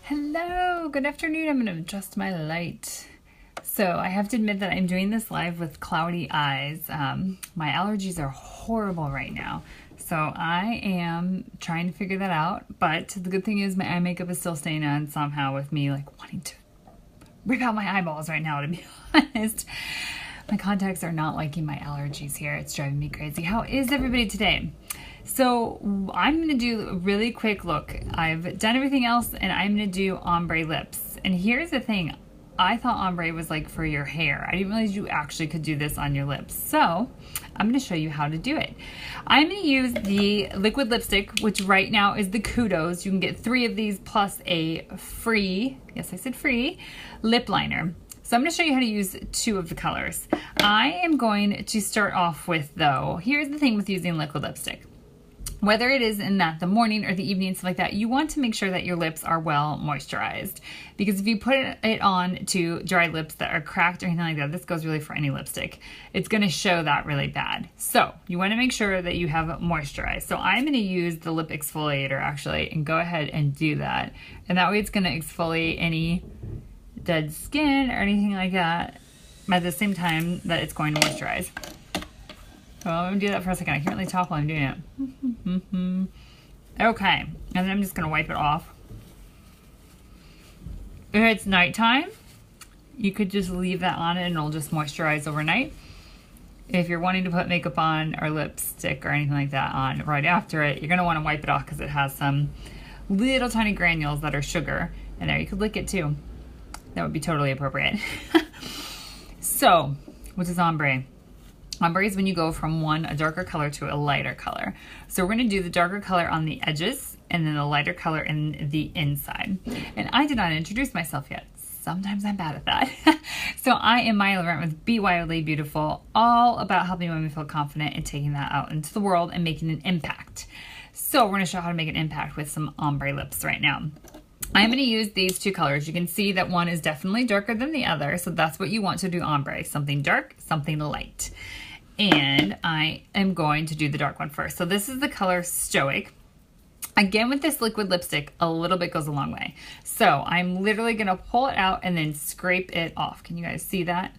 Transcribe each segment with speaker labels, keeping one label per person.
Speaker 1: Hello, good afternoon. I'm going to adjust my light. So I have to admit that I'm doing this live with cloudy eyes. My allergies are horrible right now. So I am trying to figure that out. But the good thing is my eye makeup is still staying on somehow with me like wanting to rip out my eyeballs right now, to be honest. My contacts are not liking my allergies here. It's driving me crazy. How is everybody today? So I'm going to do a really quick look. I've done everything else and I'm going to do ombre lips. And here's the thing. I thought ombre was like for your hair. I didn't realize you actually could do this on your lips. So I'm going to show you how to do it. I'm going to use the liquid lipstick, which right now is the Kudos. You can get 3 of these plus a free, yes I said free, lip liner. So I'm going to show you how to use 2 of the colors. I am going to start off with, though, here's the thing with using liquid lipstick. Whether it is in the morning or the evening, stuff like that, you want to make sure that your lips are well moisturized. Because if you put it on to dry lips that are cracked or anything like that, this goes really for any lipstick, it's going to show that really bad. So you want to make sure that you have moisturized. So I'm going to use the lip exfoliator actually and go ahead and do that. And that way it's going to exfoliate any dead skin or anything like that at the same time that it's going to moisturize. So I'm going to do that for a second. I can't really talk while I'm doing it. Okay, and then I'm just going to wipe it off. If it's nighttime, you could just leave that on and it'll just moisturize overnight. If you're wanting to put makeup on or lipstick or anything like that on right after it, you're going to want to wipe it off because it has some little tiny granules that are sugar in there. You could lick it too. That would be totally appropriate. So, what is ombre? Ombre is when you go from a darker color to a lighter color. So we're going to do the darker color on the edges and then the lighter color in the inside. And I did not introduce myself yet. Sometimes I'm bad at that. So I am Maya Laurent with Be Wildly Beautiful, all about helping women feel confident and taking that out into the world and making an impact. So we're going to show how to make an impact with some ombre lips right now. I'm going to use these 2 colors. You can see that one is definitely darker than the other, so that's what you want to do ombre. Something dark, something light. And I am going to do the dark one first. So this is the color Stoic. Again, with this liquid lipstick, a little bit goes a long way. So I'm literally going to pull it out and then scrape it off. Can you guys see that?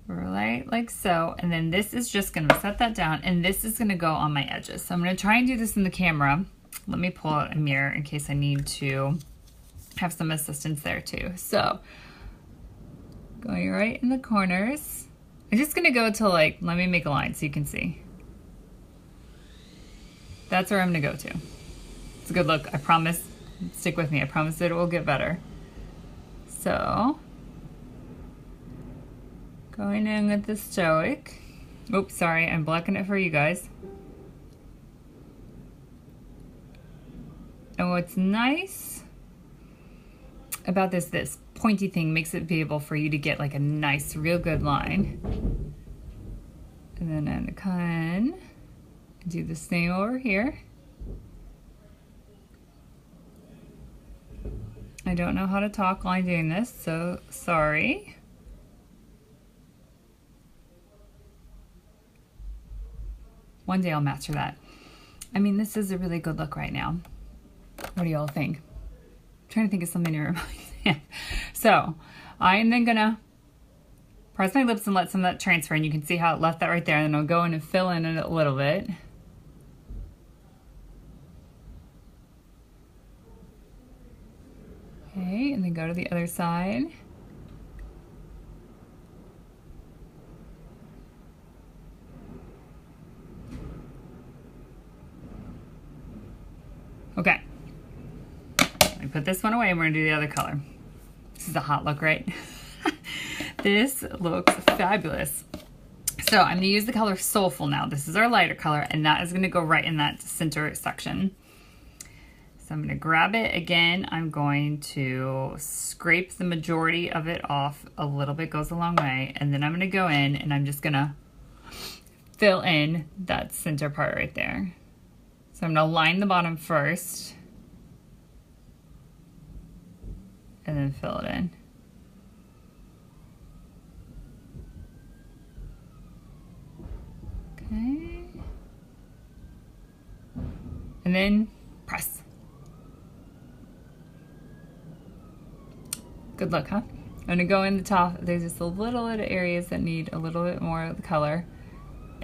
Speaker 1: Right, like so. And then this is just going to set that down, and this is going to go on my edges. So I'm going to try and do this in the camera. Let me pull out a mirror in case I need to have some assistance there too. So going right in the corners. I'm just gonna go to let me make a line so you can see. That's where I'm gonna go to. It's a good look, I promise. Stick with me, I promise that it will get better. So, going in with the Stoic. Oops, sorry, I'm blocking it for you guys. And what's nice about this pointy thing makes it be able for you to get like a nice, real good line. And then I'm gonna come in, do the same over here. I don't know how to talk while I'm doing this, so sorry. One day I'll master that. I mean, this is a really good look right now. What do y'all think? I'm trying to think of something to remind me. So I'm then gonna press my lips and let some of that transfer, and you can see how it left that right there, and then I'll go in and fill in it a little bit. Okay, and then go to the other side. Okay. Let me put this one away and we're gonna do the other color. This is a hot look, right? This looks fabulous. So I'm gonna use the color Soulful now. This is our lighter color, and that is gonna go right in that center section. So I'm gonna grab it again. I'm going to scrape the majority of it off. A little bit goes a long way. And then I'm gonna go in and I'm just gonna fill in that center part right there. So I'm gonna line the bottom first and then fill it in. Okay. And then press. Good luck, huh? I'm gonna go in the top. There's just a little bit of areas that need a little bit more of the color.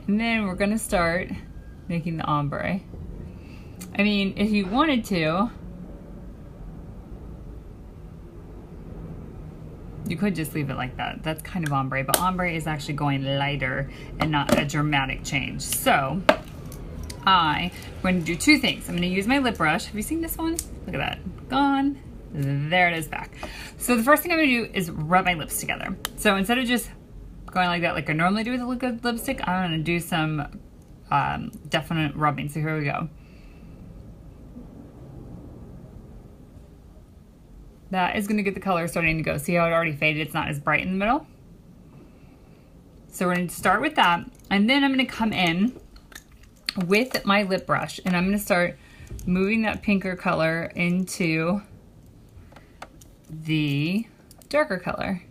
Speaker 1: And then we're gonna start making the ombre. I mean, if you wanted to, you could just leave it like that. That's kind of ombre, but ombre is actually going lighter and not a dramatic change. So I'm going to do two things. I'm going to use my lip brush. Have you seen this one? Look at that. Gone. There it is back. So the first thing I'm going to do is rub my lips together. So instead of just going like that like I normally do with a liquid lipstick, I'm going to do some definite rubbing. So here we go. That is going to get the color starting to go. See how it already faded? It's not as bright in the middle. So we're going to start with that. And then I'm going to come in with my lip brush and I'm going to start moving that pinker color into the darker color.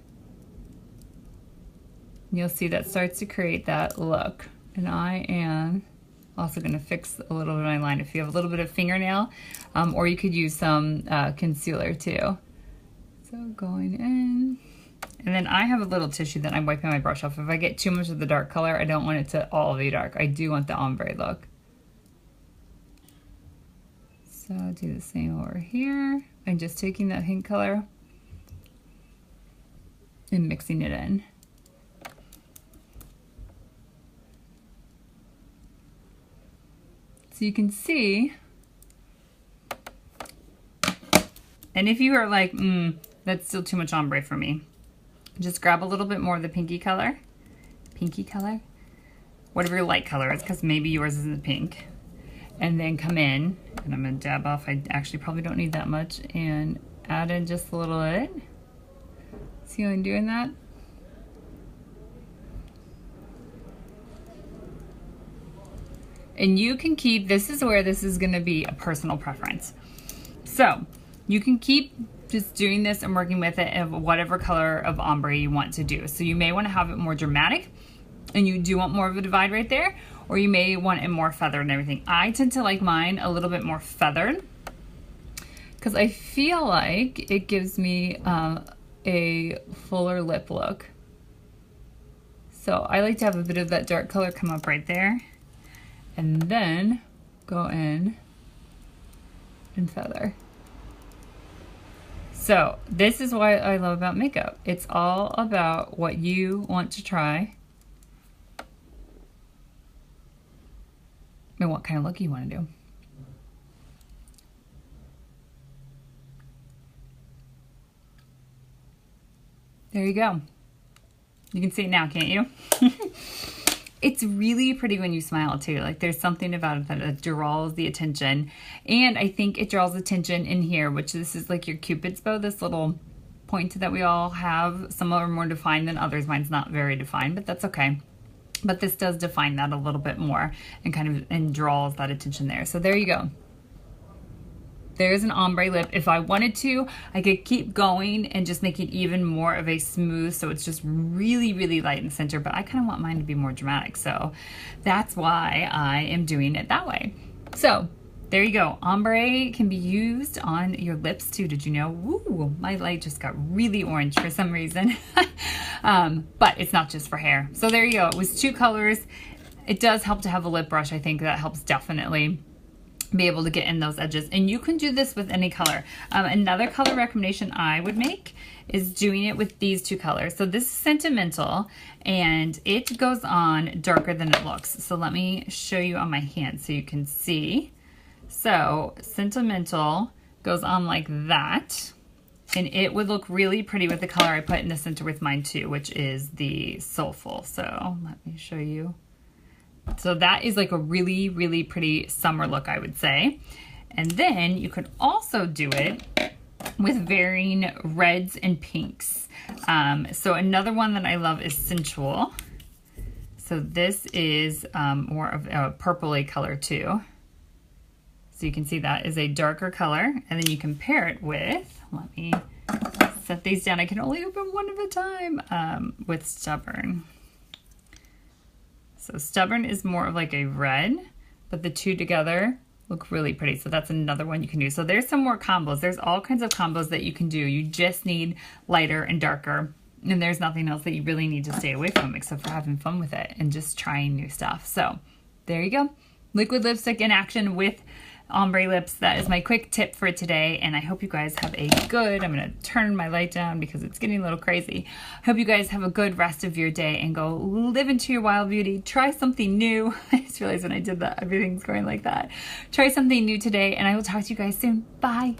Speaker 1: You'll see that starts to create that look. And I am also going to fix a little bit of my line if you have a little bit of fingernail, or you could use some concealer too. So going in, and then I have a little tissue that I'm wiping my brush off. If I get too much of the dark color, I don't want it to all be dark. I do want the ombre look. So I'll do the same over here. I'm just taking that pink color and mixing it in. So you can see, and if you are like, that's still too much ombre for me, just grab a little bit more of the pinky color, whatever your light color is, because maybe yours isn't pink, and then come in, and I'm going to dab off, I actually probably don't need that much, and add in just a little bit. See how I'm doing that? And you can keep, this is where this is going to be a personal preference. So you can keep just doing this and working with it of whatever color of ombre you want to do. So you may want to have it more dramatic and you do want more of a divide right there, or you may want it more feathered and everything. I tend to like mine a little bit more feathered because I feel like it gives me a fuller lip look. So I like to have a bit of that dark color come up right there and then go in and feather. So this is what I love about makeup. It's all about what you want to try and what kind of look you want to do. There you go. You can see it now, can't you? It's really pretty when you smile too. Like there's something about it that draws the attention. And I think it draws attention in here, which this is like your Cupid's bow, this little point that we all have. Some are more defined than others. Mine's not very defined, but that's okay. But this does define that a little bit more and kind of and draws that attention there. So there you go. There's an ombre lip. If I wanted to, I could keep going and just make it even more of a smooth, so it's just really, really light in the center, but I kind of want mine to be more dramatic, so that's why I am doing it that way. So there you go. Ombre can be used on your lips too. Did you know? Woo, my light just got really orange for some reason. But it's not just for hair. So there you go. It was 2 colors. It does help to have a lip brush. I think that helps definitely be able to get in those edges, and you can do this with any color. Another color recommendation I would make is doing it with these 2 colors. So this is Sentimental and it goes on darker than it looks. So let me show you on my hand so you can see. So Sentimental goes on like that, and it would look really pretty with the color I put in the center with mine too, which is the Soulful. So let me show you. So that is like a really, really pretty summer look, I would say. And then you could also do it with varying reds and pinks. So another one that I love is Sensual. So this is more of a purpley color too. So you can see that is a darker color. And then you can pair it with, let me set these down. I can only open one at a time, with Stubborn. So Stubborn is more of like a red, but the 2 together look really pretty. So that's another one you can do. So there's some more combos. There's all kinds of combos that you can do. You just need lighter and darker. And there's nothing else that you really need to stay away from except for having fun with it and just trying new stuff. So there you go. Liquid lipstick in action with ombre lips. That is my quick tip for today, and I hope you guys have a good, I'm going to turn my light down because it's getting a little crazy. Hope you guys have a good rest of your day and go live into your wild beauty. Try something new. I just realized when I did that, everything's going like that. Try something new today, and I will talk to you guys soon. Bye.